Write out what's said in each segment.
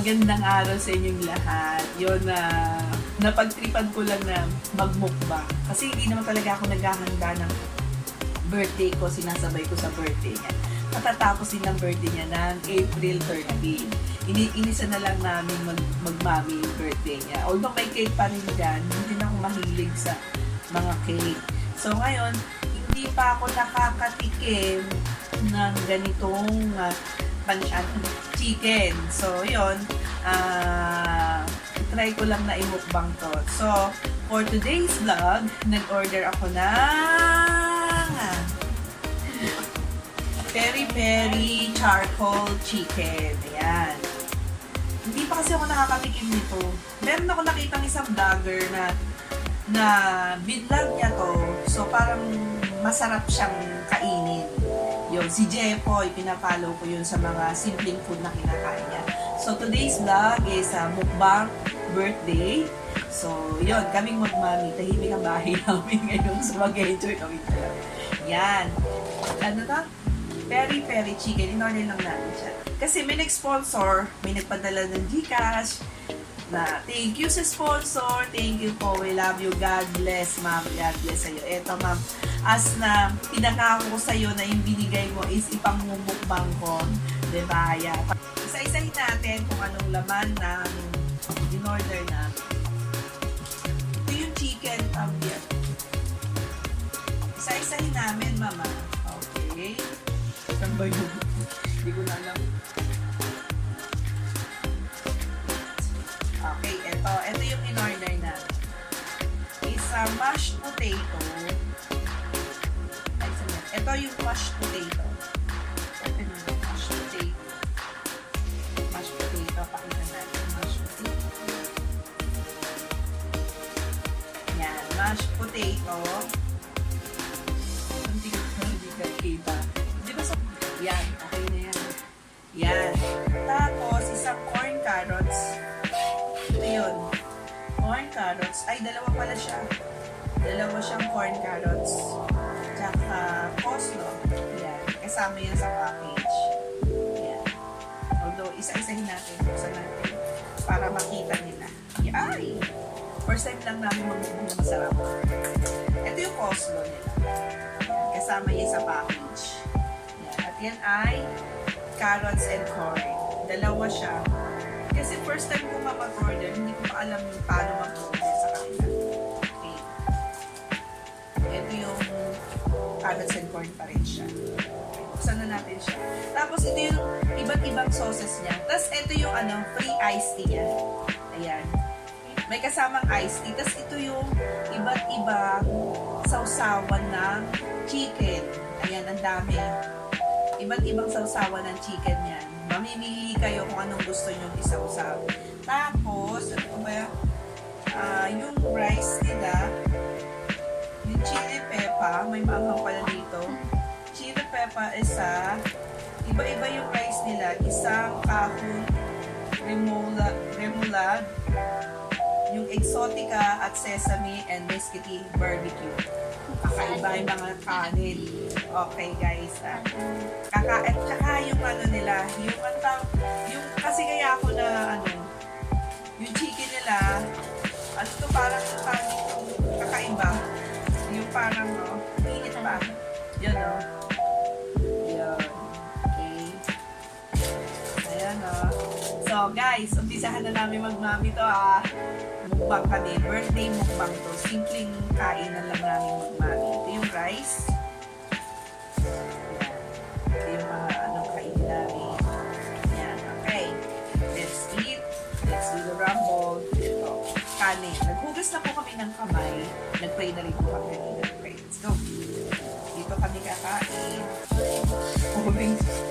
Magandang araw sa inyong lahat. Yun na napagtripan ko lang na magmukbang. Kasi hindi naman talaga ako naghahanda ng birthday ko, sinasabay ko sa birthday niya. Matatapos din ang birthday niya ng April 13. Inisa na lang namin magmami yung birthday niya. Although may cake pa rin dyan, hindi na ako mahilig sa mga cake. So ngayon, hindi pa ako nakakatikim ng ganitong chicken. So, yun. Try ko lang na imukbang to. So, for today's vlog, nag-order ako ng Peri Peri Charcoal Chicken. Ayan. Hindi pa kasi ako nakakatikim nito. Meron ako nakitang isang vlogger na binlog niya to. So, parang masarap siyang kainin. Yun, si Jepoy, pinapollow ko yun sa mga simpleng food na kinakain niya. So, today's vlog is mukbang birthday. So, yun, kaming magmami. Tahimik ang bahay namin ngayon. So, mag-enjoy kami talaga. Yan. Ano to? Peri Peri Chicken. In-order lang namin siya. Kasi may nag-sponsor, may nagpadala ng Gcash. Na, thank you sa sponsor. Thank you po. We love you. God bless, ma'am. God bless sa'yo. Eto, ma'am. As na pinangako ko sa'yo na yung binigay mo is ipangmumukbang ko. Diba? Isa-isahin natin kung anong laman ng in-order namin. Ito yung chicken tambian. Isa-isahin namin, mama. Okay. Saan ba yun? Hindi ko na alam. Okay, ito yung in-order na. Isa mashed potato. Ito yung mashed potato. Ito yung mashed potato. Mashed potato. Pakita natin. Mashed potato. Yan. Mashed potato. Hindi ka kita. Di ba sa... Yan. Okay na yan. Yan. Tapos, isang corn carrots. Ito yun. Corn carrots. Ay, dalawa pala siya. Dalawa siyang corn carrots. Tsaka coleslaw. Yan. Kasama yan sa package. Yan. Although, isa-isahin natin. Buksan natin. Para makita nila. Ay! First time lang namin magmumong na masarap. Ito yung coleslaw nila. Yan. Kasama yan sa package. Yan. At yan ay carrots and corn. Dalawa siya. Kasi first time ko mag-order, hindi ko pa alam yung paano mag-order sa kanila. Okay. Ito yung carrots and corn pa rin siya. Okay. Buksan na natin siya. Tapos ito yung iba't ibang sauces niya. Tapos ito yung free iced tea niya. Ayan. May kasamang iced tea. Tapos ito yung iba't ibang sausawan ng chicken. Ayan, ang dami. Iba't ibang sausawan ng chicken yan. Mamimili kayo kung anong gusto nyo isausaw. Tapos, ano ba yung rice nila, yung chili pepper, may maanghang pala dito. Chili pepper isa, iba-iba yung rice nila, isang kahon, remoulade, yung exotica at sesame and mesquite barbecue. Kakaiba yung mga kanin. Okay guys. At saka yung nila, yung kasi kaya ako na yung chicken nila, ito parang kanin kakaiba. Yung parang init pa. Yan Yan. Okay. Ayan So guys, umpisahan na namin magmami to Mukbang kami. Birthday mukbang to. Simpleng kainan lang namin magmami. Ito yung rice. Ito yung mga kainin namin. Yan. Okay. Let's eat. Let's do the rumble. Ito. Kanin. Naghugas na po kami ng kamay. Nag-pray na rin po kami. Nag-pray. Let's go. Dito kami kakain.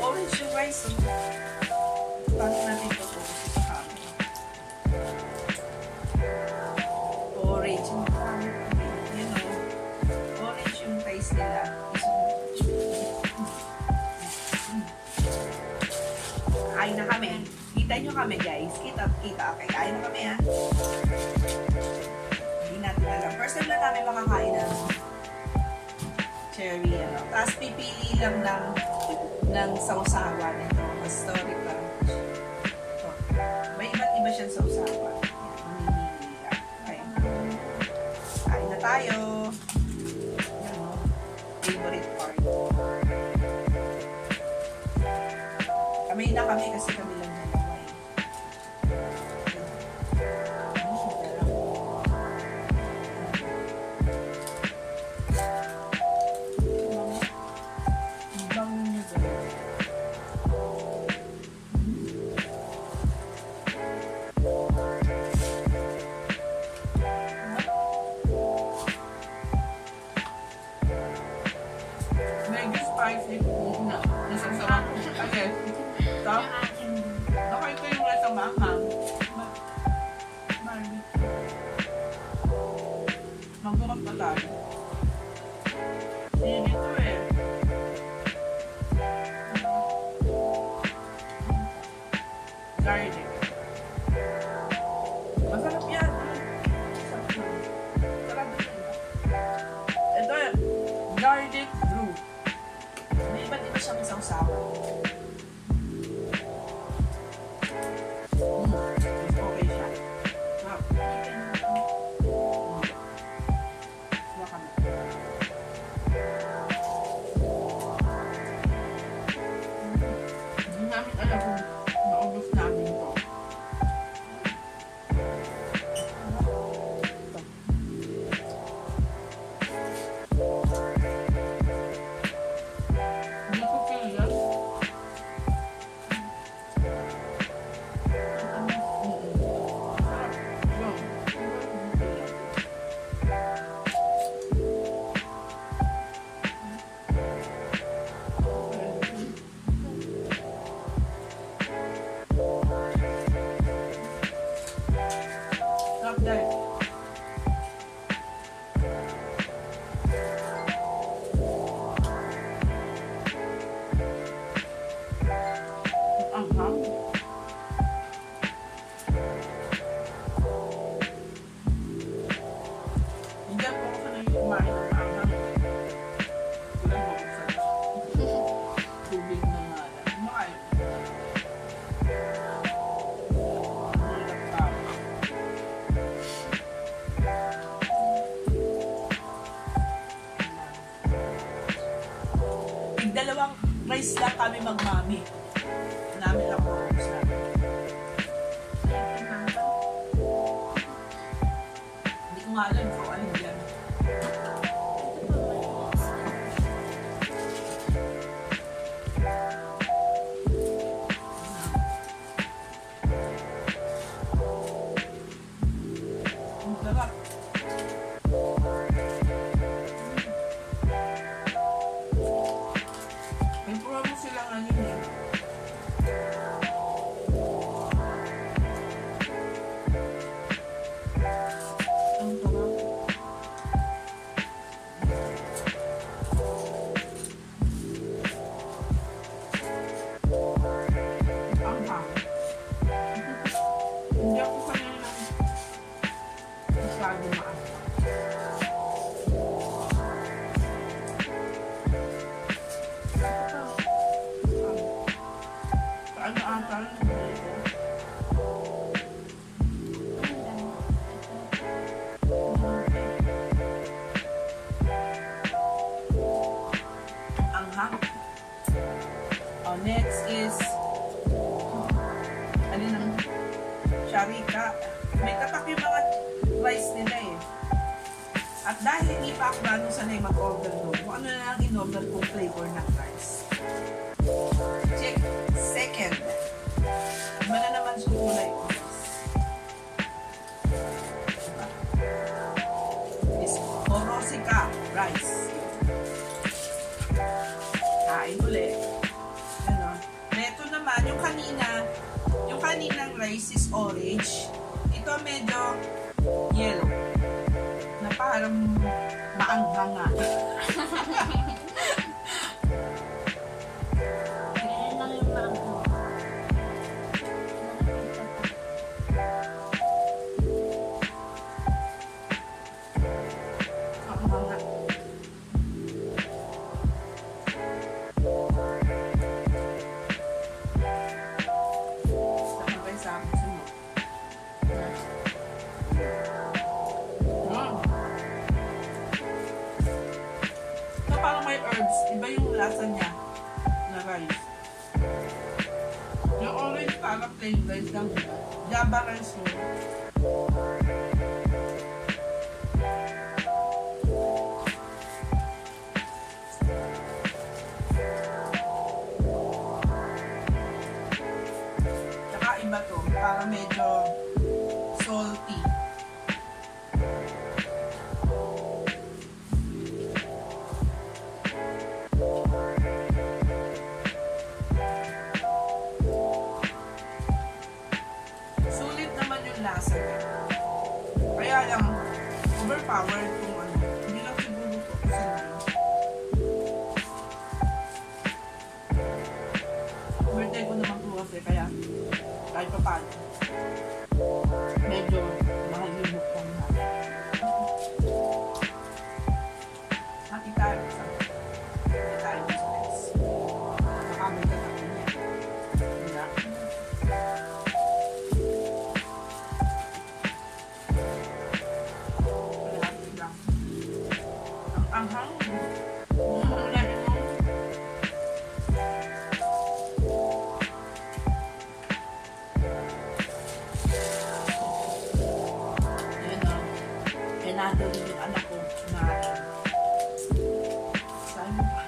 Orange yung rice. Paano natin ito po? Orange yung orange yung taste nila. Kain na kami. Kita nyo kami guys. Kita. Okay, kain na kami Hindi natin alam. First time lang namin makakain ng cherry Tapos pipili lang ng sausawan nito. Story pa. May iba siya sa usapan. Yan, mamimili ka. Okay. Kain na tayo. Yan o. Favorite part. Kami na kami kasi kami lang dalawa eh. Bang niya ba? Medyo spicy na. Nasasama ko. Okay. Stop. Okay ko yung rasa mahang. Magbukas pa tayo. Hindi ko eh. Garlic. Masarap yan. Sarap din. Ito eh. Garlic brew. May iba't iba siyang isang sawa. Okay siya. Sarap. Baka na. Hindi namin alam kung naubos namin ito. Hindi ko kaya. Sarap dahil. Ang hang. Hindi ako sanay kumain ng anghang. Wala mo buksan. Tubig na nga lang. Kumakain. Hirap pa. Dalawang rice lang kami magmami. Namin lang po sa. Hindi ko nga alam kung alin yan. Ang sarap. May promo sila ngayon eh. Ang sarap. Ang hang. Hindi ako sanay ng masyado maanghang. Ano ata ang hang. Oh, next is alin ang sharika. May tatak yung mga rice nila eh. At dahil hindi pa ako gano'ng sanay mag-order doon, kung ano na lang in-order kong flavor ng rice. Check. Second. Iba na naman sa kulay ko. Diba? Is Orosica rice. Kain ulit. Ano? Ito naman, yung kaninang rice is orange. Ito medyo yellow. Na parang maanghanga. plain rice lang, diba? Java rice mo. Tsaka iba to, para medyo salty. Sulit naman yung lasa niya. Kaya lang, overpowered kung ano. Hindi lang siguro ito kasi birthday ko naman po kasi kaya kahit pa paano. Medyo mahal yung mukbang natin. Hati tayo sa stress. Makamay ka natin yan. Wala. Malapit lang. Ang anghang. Nado rin yung anak ko na saan mo pa?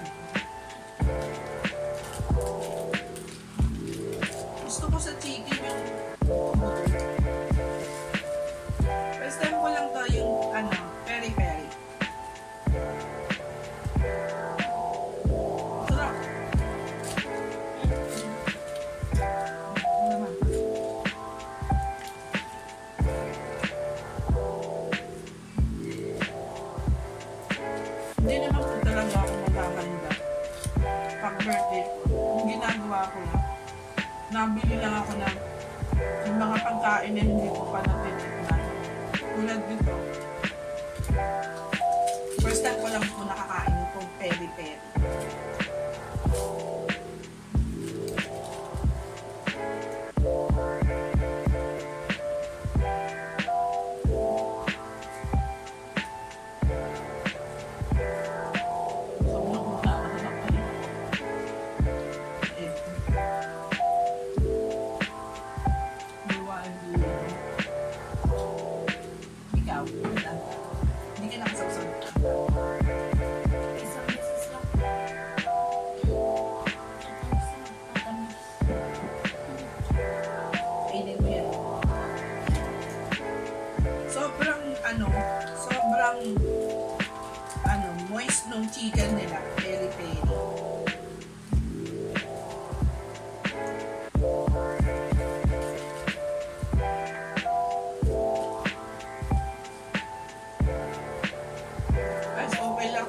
Gusto ko sa chicken yung first time ko lang to yung ano, peri peri. Sarap. Naman. Hindi naman po talaga ako maghahanda pag birthday ko. Yung ginagawa ko lang, nabili lang ako ng yung mga pagkain na hindi ko pa natitikman. Tulad dito. First time ko lang po nakakain itong peri peri. Hindi ka nakasawsaw. Isang beses lang. Kainin mo yan. Sobrang moist nung chicken nila. Peri peri.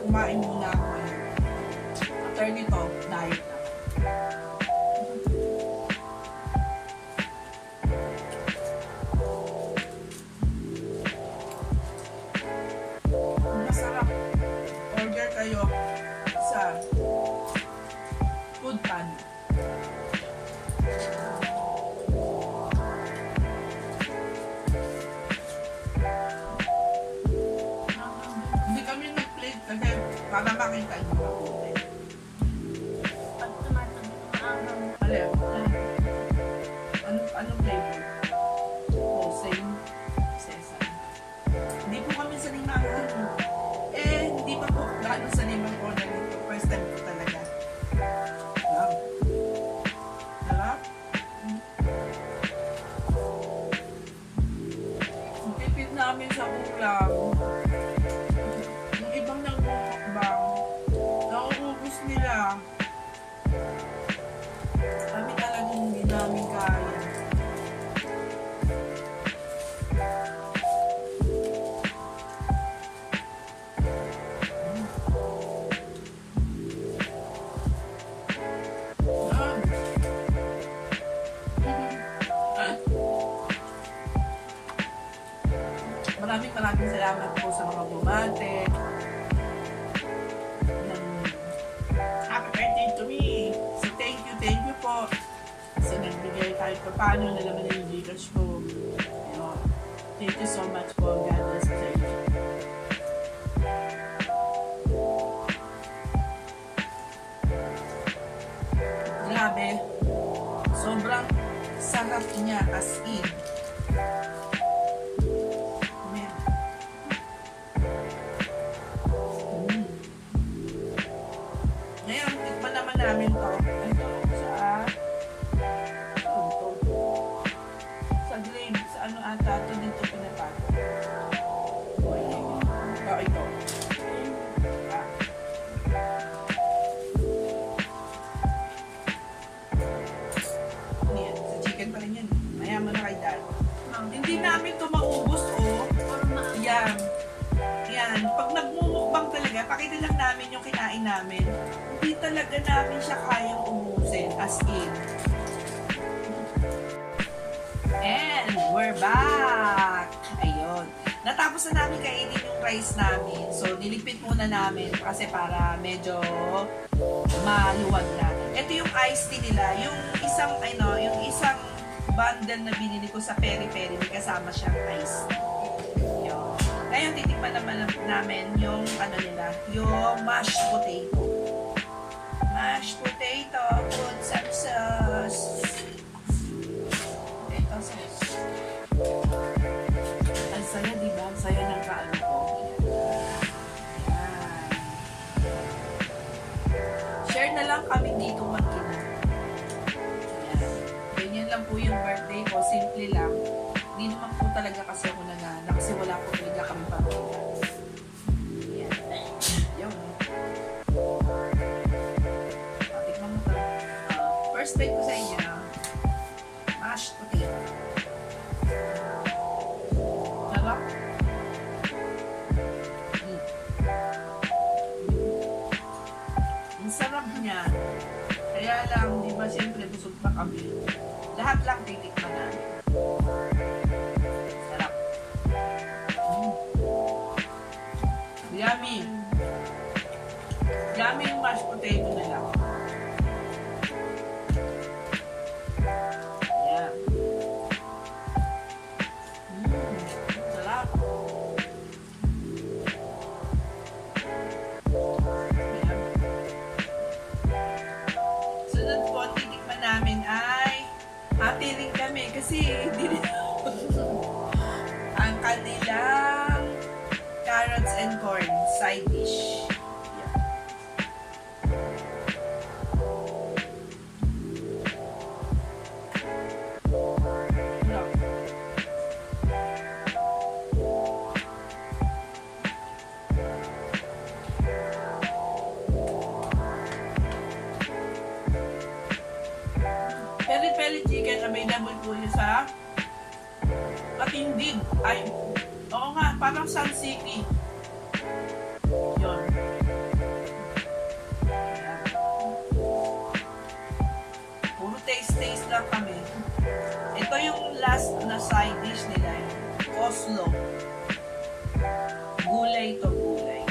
Kumain muna ako. After nito, diet lang. Masarap. Order kayo sa Food Panda. Hindi kami nag-plate kasi para makita yung mabuti. Pag tumatag, maangang. Alam, anong flavor? Oh, same. Sesame. Hindi po kami sa limangan. Hindi pa po gano'n sa limang order nito. First time po talaga. Wow. Sarap. Ang tipid namin sa ulam. Yung ibang nagmumukbang, nauubos nila. Kami talagang hindi namin kaya. Maraming salamat po sa mga bumate ng happy birthday to me. So thank you po. Kasi nagbigay kahit pa paano, nalaman na yung Gcash ko. Ayun. Thank you so much po. God bless sa inyo. Grabe. Sobrang sarap. sarap niya as in. Ayan. Ngayon, tikman naman namin to. Ito sa grade, sa ano ata, ito dito pinapato. Oh, ito. Ah. Yan, sa chicken pa rin yan. Mayaman na kay Dad. Hindi namin ito maubos, oh. Yan. Yan. Pag nagmumukbang talaga, pakita lang namin yung kinain namin. Hindi talaga namin siya kayang ubusin. As in. And we're back! Ayun. Natapos na namin kainin yung rice namin. So, niligpit muna namin kasi para medyo maluwag na. Ito yung iced tea nila. Yung isang bundle na binili ko sa Peri Peri, may kasama siyang iced tea. Yun. Ngayon, titikman naman namin yung yung mashed potato. Mashed potato with some sauce. Potato sauce. Ang saya, diba? Ang saya ng kaano ko. Ayan. Share na lang kami dito mag-ina. Ayan. Ganyan lang po yung birthday ko. Simple lang. Hindi naman po talaga kasi ako nagana kasi wala po talaga kami pamilya. Ayan. Yun. Tikman mo to. First bite ko sa inyo. Mashed potato. Sarap. Ang sarap niya. Kaya lang, di ba, siyempre busog pa kami. Lahat lang titikman namin. Sarap. Yummy. Yummy yung mashed potato nila. Yeah. Sarap. Yeah. Sunod po, ang titikman namin ay happy rin kami kasi hindi ang kanilang carrots and corn side dish. Yeah. Sarap. Peri Peri chicken available po yun sa Katindig. Ay, oo nga, parang Sun City. Yun. Ayan. Puro taste lang kami. Ito yung last na side dish nila. Oslo. Gulay to gulay.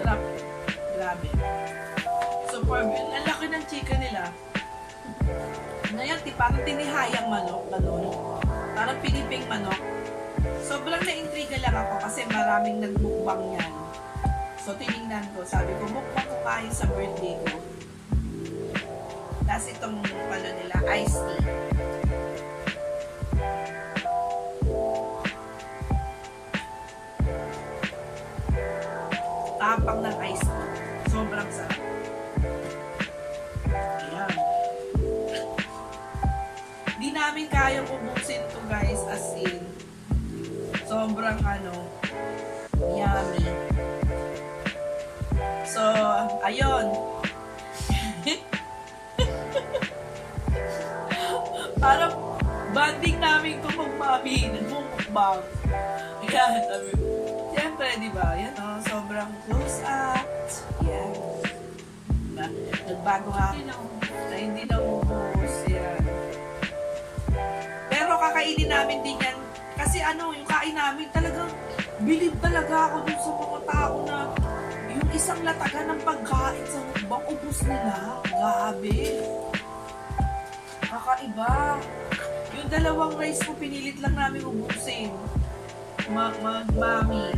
Sarap. Grabe. Superb. Ang laki ng chicken nila. Ngayon, parang tinihayang manok. Parang Piliping manok. Sobrang na-intriga lang ako kasi maraming nagmukbang yan. So, tinignan ko. Sabi ko, mukbang ko kain sa birthday ko. Tapos itong nila, iced tea. Tapang ng iced tea. Sobrang sarap. Ayan. Di namin kayang ubusin to guys, as in. Sobrang yummy. So, ayun. Parang banding namin kung magmami, nagmumukbang. Ayan, sabi. Siyempre, di ba? Yan sobrang close up. Yan. Diba? Nagbago nga. Na hindi na ubus. Yan. kakainin namin din yan. Kasi ano, yung kain namin talagang bilib talaga ako dun sa mga tao na yung isang latagan ng pagkain sa mukbang, ubus nila. Grabe. Kakaiba. Yung dalawang rice ko, pinilit lang namin ubusin. Mami.